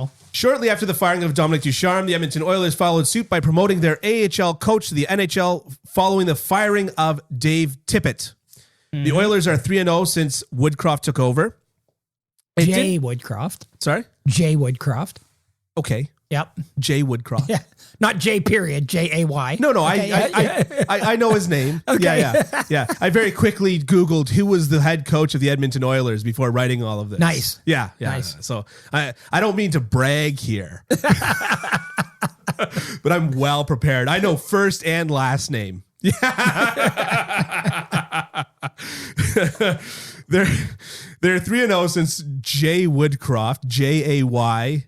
know. Shortly after the firing of Dominic Ducharme, the Edmonton Oilers followed suit by promoting their AHL coach to the NHL following the firing of Dave Tippett. The Oilers are 3-0 since Woodcroft took over. Jay Woodcroft. Sorry? Jay Woodcroft. Okay. Yep. Jay Woodcroft. Yeah. Not J period, Jay. No, Okay, I know his name. Okay. Yeah. I very quickly Googled who was the head coach of the Edmonton Oilers before writing all of this. Nice. Yeah. Nice. So I don't mean to brag here, but I'm well prepared. I know first and last name. Yeah. They're 3-0 since Jay Woodcroft, Jaywoo.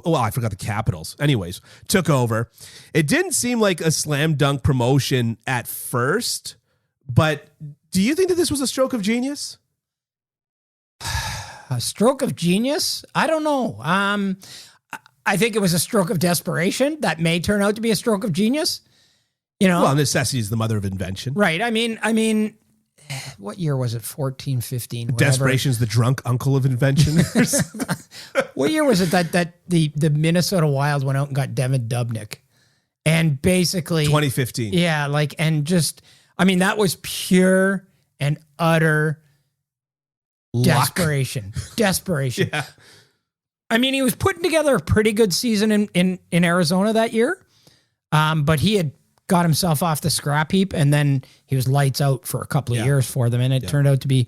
Oh, I forgot the capitals. Anyways, took over. It didn't seem like a slam dunk promotion at first, but do you think that this was a stroke of genius? A stroke of genius? I don't know. I think it was a stroke of desperation that may turn out to be a stroke of genius. You know, well, necessity is the mother of invention. Right. I mean, what year was it? 14, 15, whatever. Desperation's the drunk uncle of invention. What year was it that the Minnesota Wild went out and got Devin Dubnyk? And basically 2015. Yeah, that was pure and utter desperation. Desperation. Yeah. I mean, he was putting together a pretty good season in Arizona that year. But he had got himself off the scrap heap, and then he was lights out for a couple of years for them, and it turned out to be,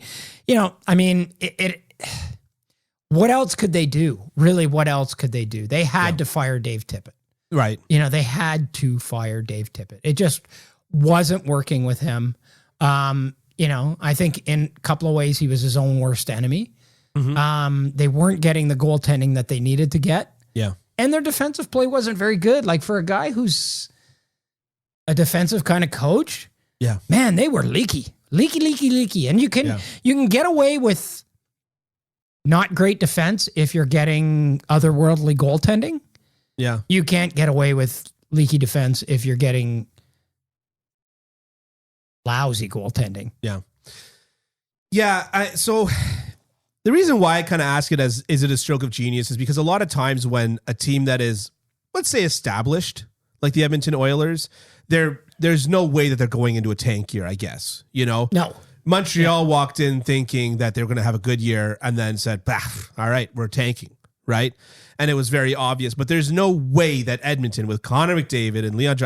what else could they do? Really, what else could they do? They had to fire Dave Tippett. Right. They had to fire Dave Tippett. It just wasn't working with him. I think in a couple of ways he was his own worst enemy. Mm-hmm. They weren't getting the goaltending that they needed to get. Yeah. And their defensive play wasn't very good. Like, for a guy who's a defensive kind of coach, man, they were leaky. And you can get away with not great defense if you're getting otherworldly goaltending. Yeah. You can't get away with leaky defense if you're getting lousy goaltending. Yeah. Yeah. So the reason why I kind of ask it as, is it a stroke of genius, is because a lot of times when a team that is, let's say, established, like the Edmonton Oilers, there's no way that they're going into a tank year, I guess. No. Montreal walked in thinking that they were going to have a good year and then said, bah, all right, we're tanking, right? And it was very obvious. But there's no way that Edmonton, with Connor McDavid and Leon,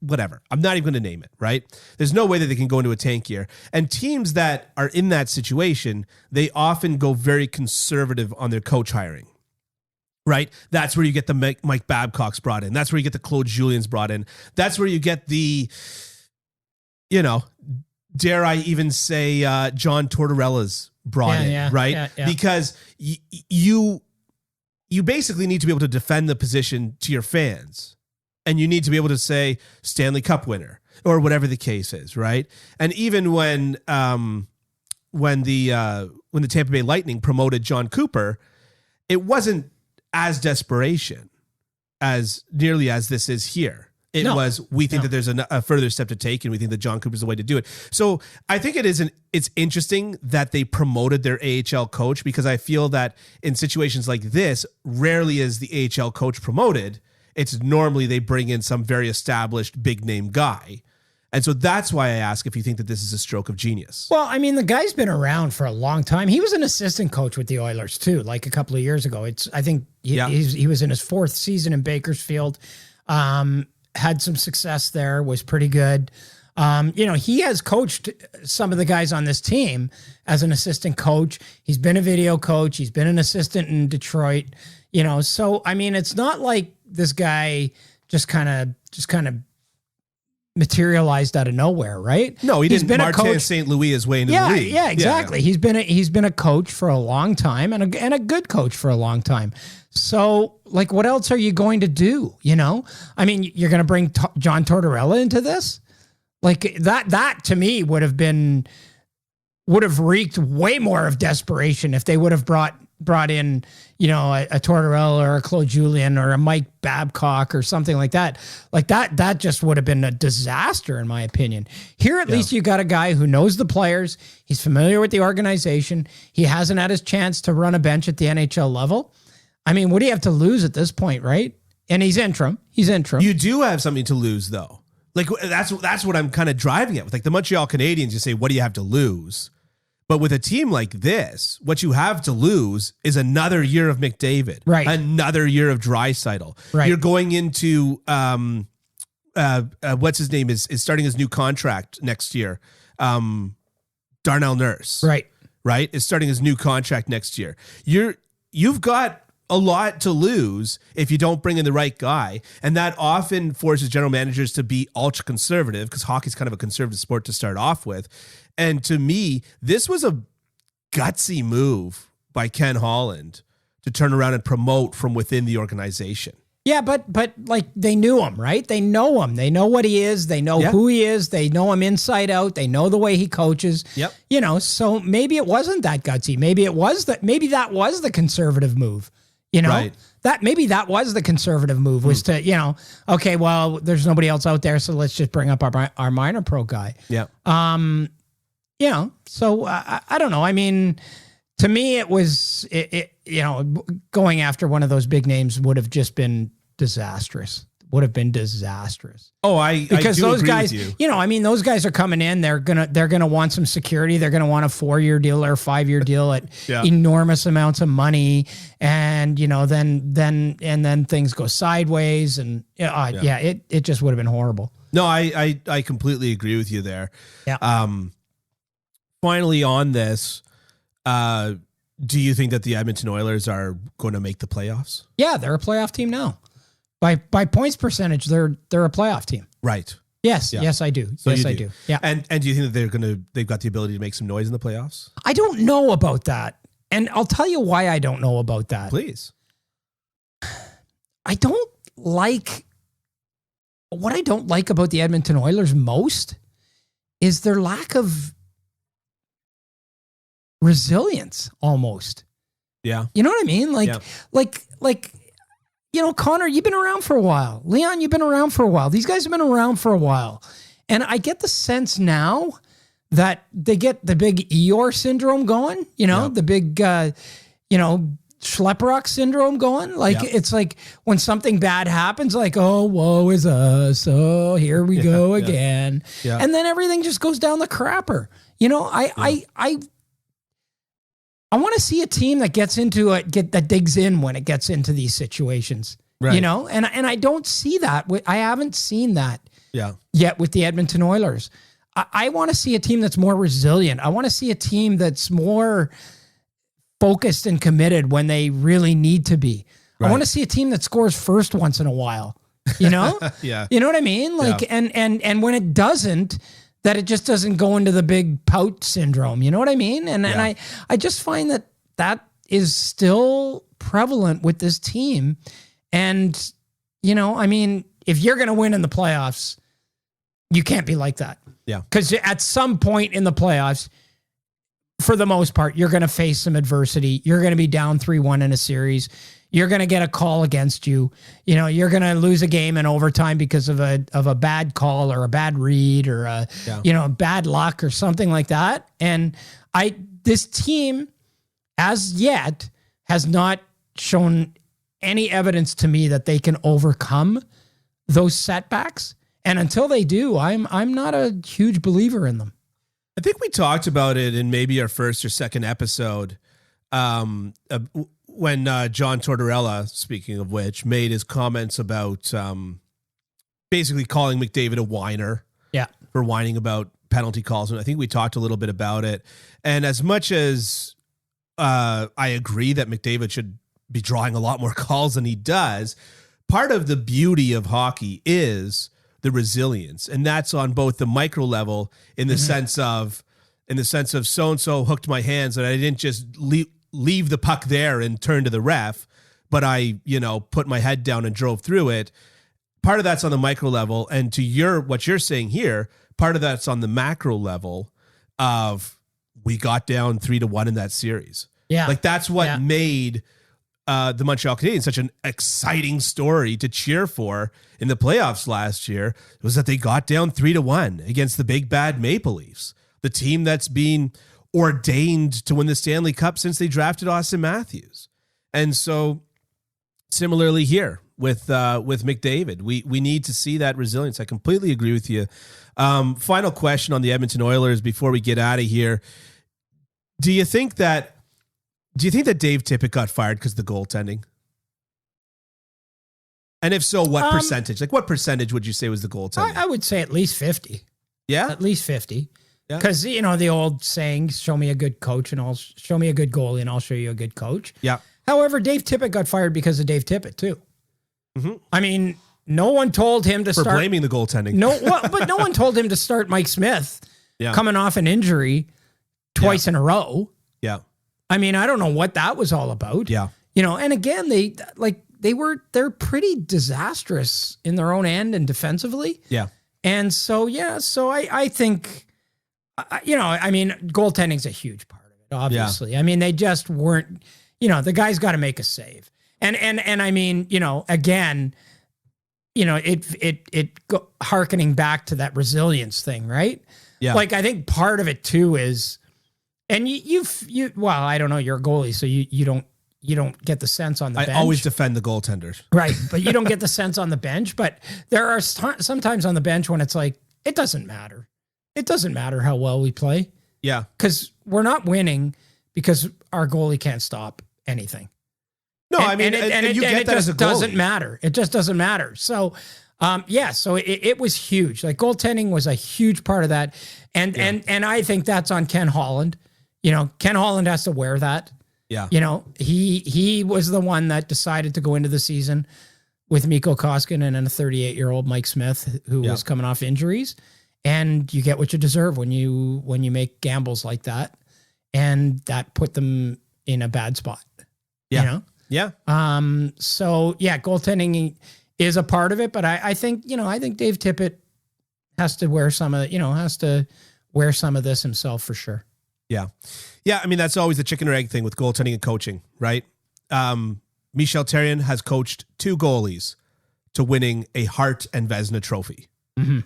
whatever, I'm not even going to name it, right? There's no way that they can go into a tank year. And teams that are in that situation, they often go very conservative on their coach hiring. Right? That's where you get the Mike Babcock's brought in. That's where you get the Claude Julien's brought in. That's where you get the, dare I even say, John Tortorella's brought in, right? Yeah. Because you basically need to be able to defend the position to your fans. And you need to be able to say Stanley Cup winner or whatever the case is, right? And even when the Tampa Bay Lightning promoted John Cooper, it wasn't as desperation as nearly as this is here. It was, we think that there's a further step to take, and we think that John Cooper's the way to do it. So I think it's interesting that they promoted their AHL coach, because I feel that in situations like this, rarely is the AHL coach promoted. It's normally they bring in some very established big name guy. And so that's why I ask if you think that this is a stroke of genius. Well, I mean, the guy's been around for a long time. He was an assistant coach with the Oilers too, like a couple of years ago. I think he was in his fourth season in Bakersfield, had some success there, was pretty good. He has coached some of the guys on this team as an assistant coach. He's been a video coach. He's been an assistant in Detroit, so, I mean, it's not like this guy just kind of materialized out of nowhere, right? No, he didn't Martin St. Louis his way into the league. Yeah, exactly. Yeah. He's been a coach for a long time, and a good coach for a long time. So, what else are you going to do? I mean, you're going to bring John Tortorella into this? That to me would have reeked way more of desperation if they would have brought in, a Tortorella or a Claude Julien or a Mike Babcock or something like that. That just would have been a disaster, in my opinion. Here, at least you got a guy who knows the players. He's familiar with the organization. He hasn't had his chance to run a bench at the NHL level. I mean, what do you have to lose at this point, right? And he's interim. You do have something to lose, though. Like, that's what I'm kind of driving at. With like the Montreal Canadiens, you say, what do you have to lose? But with a team like this, what you have to lose is another year of McDavid. Right. Another year of Draisaitl. Right. You're going into, what's his name is starting his new contract next year. Darnell Nurse. Right. Right. Is starting his new contract next year. You've got a lot to lose if you don't bring in the right guy. And that often forces general managers to be ultra conservative, because hockey's kind of a conservative sport to start off with. And to me, this was a gutsy move by Ken Holland to turn around and promote from within the organization. Yeah, but like they knew him, right? They know him. They know what he is. They know who he is. They know him inside out. They know the way he coaches. Yep. You know, so maybe it wasn't that gutsy. Maybe that was the conservative move. You know, right. that was the conservative move, was to, you know, okay, well, there's nobody else out there, so let's just bring up our minor pro guy. Yeah. You know, so I don't know. I mean, to me, it was, you know, going after one of those big names would have just been disastrous. Oh, because I do those agree guys, with you. you know, I mean, those guys are coming in. They're gonna want some security. They're gonna want a 4-year deal or a 5-year deal at enormous amounts of money, and you know, then things go sideways, and it just would have been horrible. No, I completely agree with you there. Yeah. Finally, on this, do you think that the Edmonton Oilers are going to make the playoffs? Yeah, they're a playoff team now. By points percentage, they're a playoff team. Right. Yes. Yeah. Yes, I do. So yes, I do. Yeah. And do you think that they've got the ability to make some noise in the playoffs? I don't know about that. And I'll tell you why I don't know about that. Please. I don't like about the Edmonton Oilers most is their lack of resilience almost. Yeah. You know what I mean? Like, you know, Connor, you've been around for a while. Leon, you've been around for a while. These guys have been around for a while. And I get the sense now that they get the big Eeyore syndrome going, you know, the big, you know, Schlepperock syndrome going. Like, it's like when something bad happens, like, oh, woe is us. Oh, here we go again. Yeah. And then everything just goes down the crapper. You know, I want to see a team that gets into it, that digs in when it gets into these situations, right. You know, and I don't see that. I haven't seen that yet with the Edmonton Oilers. I want to see a team that's more resilient. I want to see a team that's more focused and committed when they really need to be. Right. I want to see a team that scores first once in a while, you know? Yeah. You know what I mean? Like, and when it doesn't, that it just doesn't go into the big pout syndrome. You know what I mean? And I just find that is still prevalent with this team. And, you know, I mean, if you're going to win in the playoffs, you can't be like that. Yeah. Because at some point in the playoffs, for the most part, you're going to face some adversity. You're going to be down 3-1 in a series. You're going to get a call against you. You know, you're going to lose a game in overtime because of a bad call or a bad read or you know, bad luck or something like that. And this team as yet has not shown any evidence to me that they can overcome those setbacks. And until they do, I'm not a huge believer in them. I think we talked about it in maybe our first or second episode when John Tortorella, speaking of which, made his comments about basically calling McDavid a whiner for whining about penalty calls. And I think we talked a little bit about it. And as much as I agree that McDavid should be drawing a lot more calls than he does, part of the beauty of hockey is the resilience. And that's on both the micro level in the sense of so-and-so hooked my hands and I didn't just leave the puck there and turn to the ref, but I, you know, put my head down and drove through it. Part of that's on the micro level. And to what you're saying here, part of that's on the macro level of we got down 3-1 in that series. Yeah. Like that's what made the Montreal Canadiens such an exciting story to cheer for in the playoffs last year, was that they got down 3-1 against the big bad Maple Leafs, the team that's been ordained to win the Stanley Cup since they drafted Austin Matthews. And so similarly here with McDavid. We need to see that resilience. I completely agree with you. Final question on the Edmonton Oilers before we get out of here. Do you think that Dave Tippett got fired because of the goaltending? And if so, what percentage? Like, what percentage would you say was the goaltending? I would say at least 50. Yeah? At least 50. Yeah. Because, the old saying, show me a good coach and show me a good goalie and I'll show you a good coach. Yeah. However, Dave Tippett got fired because of Dave Tippett too. Mm-hmm. I mean, no one told him to start blaming the goaltending. But no one told him to start Mike Smith coming off an injury twice in a row. Yeah. I mean, I don't know what that was all about. Yeah. And again, they're pretty disastrous in their own end and defensively. Yeah. And so I think, I mean, goaltending's a huge part of it, obviously. Yeah. I mean, they just weren't, the guy's got to make a save. And I mean, again, hearkening back to that resilience thing, right? Yeah. Like, I think part of it too is, and well, I don't know, you're a goalie, so you don't get the sense on the bench. I always defend the goaltenders. Right. But you don't get the sense on the bench. But there are sometimes on the bench when it's like, it doesn't matter. It doesn't matter how well we play. Yeah. Because we're not winning because our goalie can't stop anything. No, I mean, and you get that as a goalie. It doesn't matter. It just doesn't matter. So, so it was huge. Like, goaltending was a huge part of that. And I think that's on Ken Holland. Ken Holland has to wear that. Yeah. He was the one that decided to go into the season with Mikko Koskinen and a 38-year-old Mike Smith who was coming off injuries. And you get what you deserve when you make gambles like that. And that put them in a bad spot. Yeah. Yeah. So goaltending is a part of it, but I think Dave Tippett has to wear some of this himself for sure. Yeah. Yeah. I mean, that's always the chicken or egg thing with goaltending and coaching, right? Michel Therrien has coached 2 goalies to winning a Hart and Vezina trophy. Mm-hmm.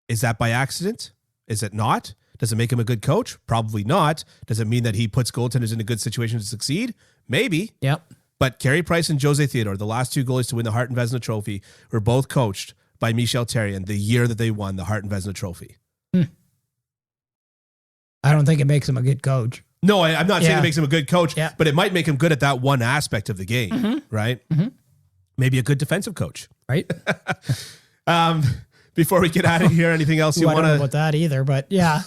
Is that by accident? Is it not? Does it make him a good coach? Probably not. Does it mean that he puts goaltenders in a good situation to succeed? Maybe. Yep. But Carey Price and Jose Theodore, the last 2 goalies to win the Hart and Vezina trophy, were both coached by Michel Therrien the year that they won the Hart and Vezina trophy. I don't think it makes him a good coach. No, I'm not saying it makes him a good coach, but it might make him good at that one aspect of the game, right? Mm-hmm. Maybe a good defensive coach. Right. Before we get out of here, anything else you want to... I don't know about that either, but yeah.